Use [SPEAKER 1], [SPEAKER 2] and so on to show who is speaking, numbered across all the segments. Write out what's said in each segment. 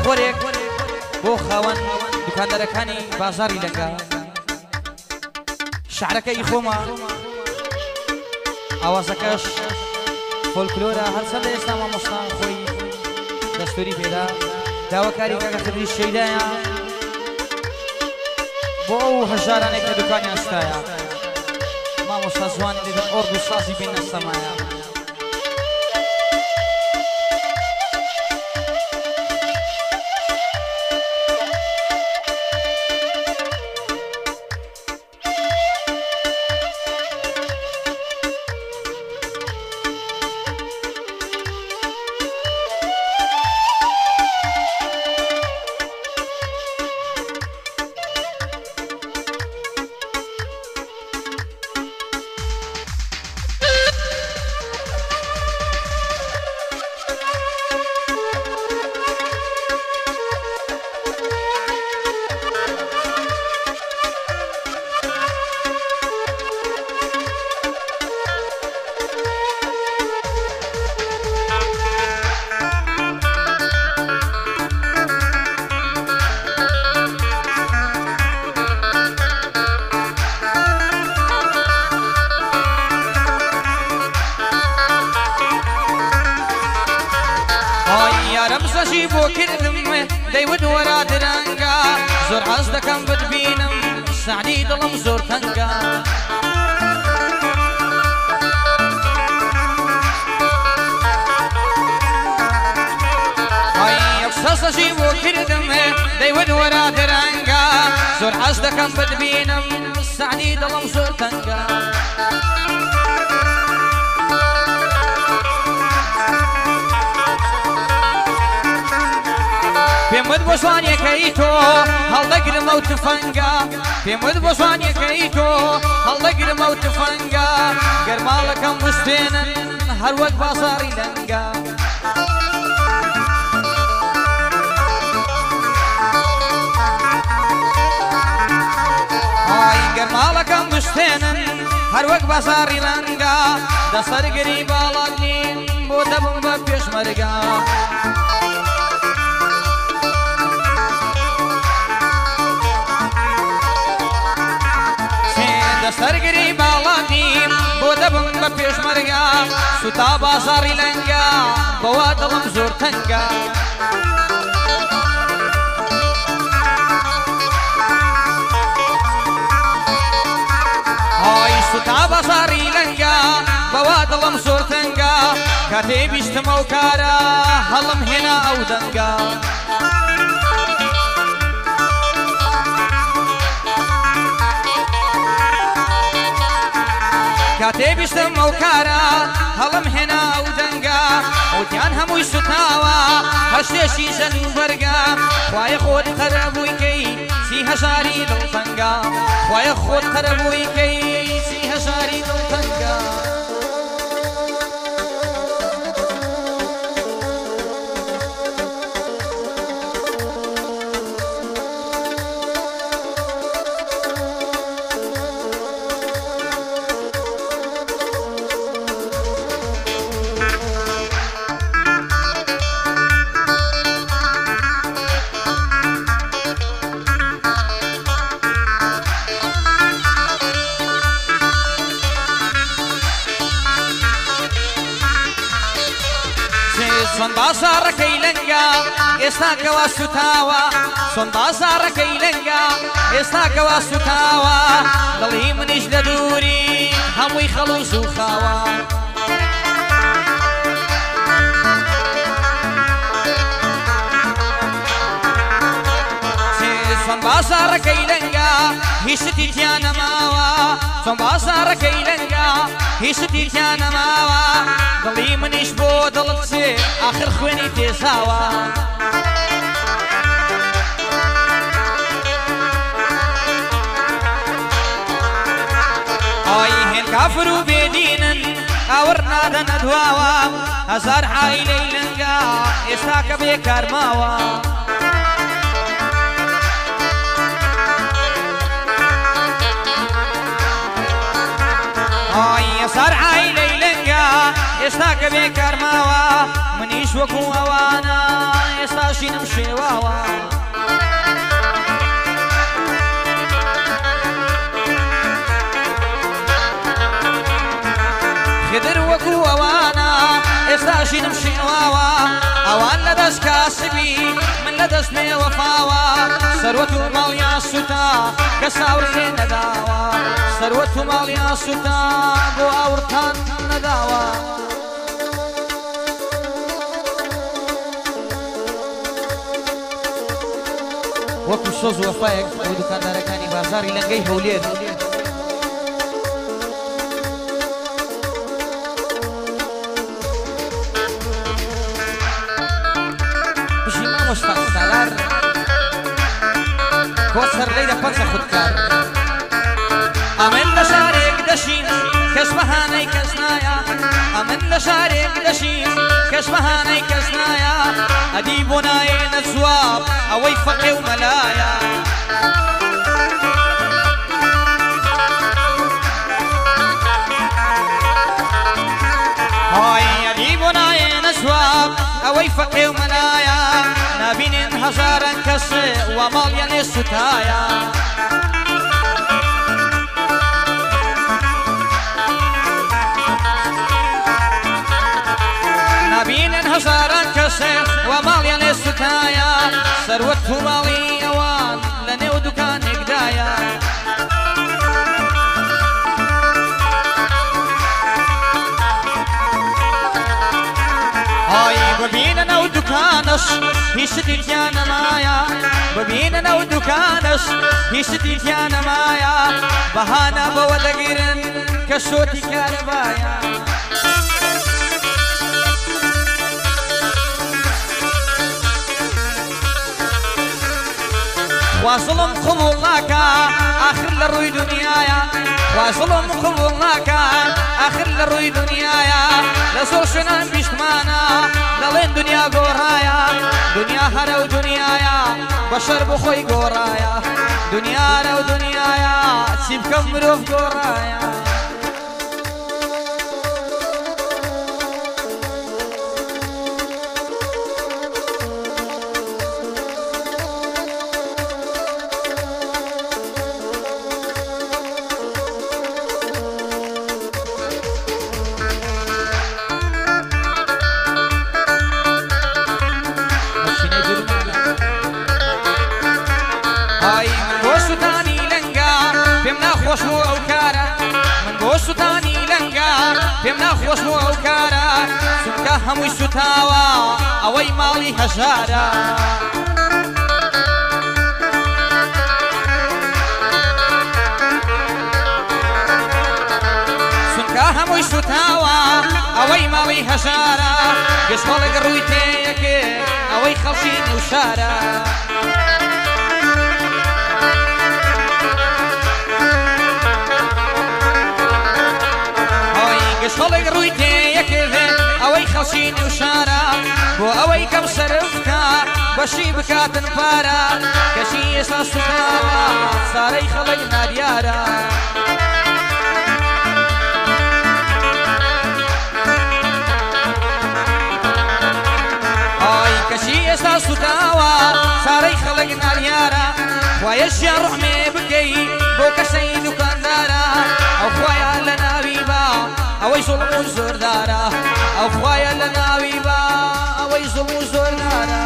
[SPEAKER 1] خۆرێک بۆ خاوەن دوکاندارەکانی بازاری لەنگا شعرەکەی خۆمە ئاوازەکەش فۆلکلۆرە هەرچەندە ئێستا مامۆستان خۆی دەستوری پێدا داواکاری کاکە خدری شەیدایە بۆ ئەو هەژارانێک کە دوکانی ئەستایە مامۆستا جوان دێتن ئۆرد و سازی بینە سەمایە
[SPEAKER 2] رمزشی بو کردم دیود ورا درنگا زور حز دکم بدبینم سعدی دلم زور تنگا رمزشی بو کردم دیود ورا درنگا زور حز دکم بدبینم سعدی دلم زور تنگا پێم وت بۆ شوانیەکەی تۆ هەڵدەگرمە و تفەنگا پێم وت بۆ شوانیەکەی تۆ هەڵدەگرمە و تفەنگا گەرماڵەکەم وستێنن هەر وەک بازاڕی لەنگا ئای گەرماڵەکەم وستێنن هەر وەک بازاڕی لەنگا دەسەرگری باڵات نین بۆ دەبم بە پێشمەرگا دەسەرگری باڵاتیم بۆ دەبم بە پێشمەرگا سوتا بازاڕی لەنگا بەوا دڵم زۆر تەنگا ئای سوتا بازاڕی لەنگا بەوا دڵم زۆر تەنگا کاتێ بیستمە و کارە هەڵم هێنا ئەو دەنگا کاتێ بیستم ئەو کارە هەڵم هێنا ئەو دەنگا وتیان هەمووی سوتاوە هەشتێشی زەن و بەرگا خوایە خۆت قەرەبوویکەی سی هەژاری دڵتەنگا خوایە خۆت قەرەبوویکەی سی هەژاری دڵتەنگا سۆن بازاڕەکەی لەنگا ئێستا کەوا سوتاوە سۆن بازاڕەکەی لەنگا ئێستا کەوا سوتاوە دڵی منیش لە دووری هەمووی خەڵوز و خاوە سۆن بازاڕەکەی لەنگا هیچ شتی تیا نەماوە سۆن بازاڕەکەی لەنگا هیچ شتی تیا نەماوە دڵی منیش بۆ دڵت چێ ئاخر خوێنی تێزاوە ئای هێن کافر و بێدینن ئاوەڕ نادەنە دواوە هەزار عایلەی لەنگا ئێستا کە بێکار ماوە ئای هەزار عایلەی لەنگا ئێستا کە بێکار ماوە منیش وەکو ئەوانە ئێستا ژینم شێواوە خدر وەکو ئەوانە ئێستا ژینم شێواوە ئەوان لە دەست کاسبی من لە دەست نێوەفاوە سەروەت و ماڵیان سوتا کە ساوڕێ نەداوە سەروەت و ماڵیان سوتا بۆ ئاورتان نەداوە وەکو سۆز وەفایەک بۆ دوکاندارەکانی بازاڕی لەنگەی هەولێر سالار کۆسەر لەی لە پەنجە خودکار ئەمن لە شارێک دەشین کەس بەهانەی کەس نایە ئەمن لە شارێک دەشین کەس بەهانەی کەس نایە ئەدی بۆ نایێنە جواب ئەوەی فەقێ و مەلایە ئەدی بۆ نایێنە جواب ئەوەی فەقێ و مەلایە نابینێن هەزاران کەس وا ماڵیان لێ سوتایە نابینێن هەزاران کەس وا ماڵیان لێ سوتایە سەروەت و ماڵی ئەوان لە نێو دوکانێکدایە ببینن ئەو دوکانش هیچ دیتیان نەمایە ببینن ئەو دوکانش هیچ دیتیان نەمایە بەهانە بەوە دەگیرن کە شۆتی کارەبایە وازڵم قبوڵ ناکە ئاخر لە ڕووی دنیایە وازڵم قبوڵ ناکە ئاخر لە ڕووی دنیایە لە زۆر شوێنان بیشتمانە دەڵێن دنیا گۆڕایە دنیا هەرە و دنیایە بەشەر بۆ خۆی گۆڕایە دنیا هەرە و دنیایە چی بکەم مرۆڤ گۆڕایە سوتانی لەنگە پێم ناخۆش بۆ ئەو کارە چونکە هەمووی سوتاوە ئەوەی ماڵی هەژارە چونکە هەمووی سوتاوە ئەوەی ماڵی هەژارە گشتۆڵێک ڕووی تێیەکێ ئەوەی خەڵکی نێوشارە گشتۆڵێک ڕووی تێیەکێ ئەوەی خەڵکی نێوشارە بۆ ئەوەی کەم سەرفکە بەشی بکاتن پارە کەچی ئێستا سوتاوە سارەی خەڵک نادیارە کەچی ئێستا سوتاوە سارەی خەڵک نادیارە خوایە ژیان ڕحمێ بکەی بۆ کەسەی دوکاندارە ئەو خوایە لە ناوی با ئەوەی زوڵم و زۆردارە ئەو خوایە لە ناوی با ئەوەی زوڵم و زۆردارە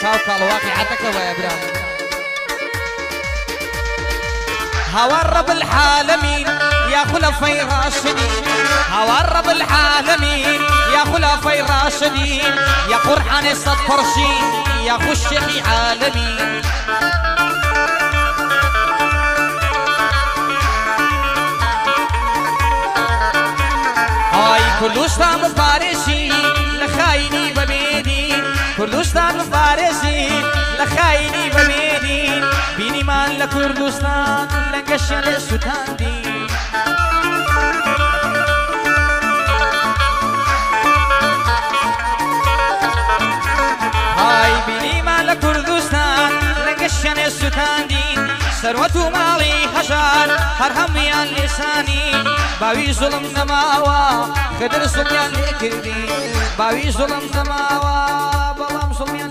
[SPEAKER 2] ساو کاڵواقی عەتەکە وایە برام هوا رب العالمين يا خلفاء راشدين هوا رب العالمين يا خلفاء راشدين يا قرآن السطرشين يا خشخي عالمين هاي كردستان فارسي لخايني ببيدي كردستان فارسي لخايني ببيدي بيني مان لكردستان لنقشن السودان دي هاي بيني شنێ سوتاندین سەروەت و ماڵی هەژار هەر هەمویان لێسانی باوی زوڵم نەماوە خدر زوڵیان لێکردی باوی زوڵم نەماوە بەڵام زوڵیان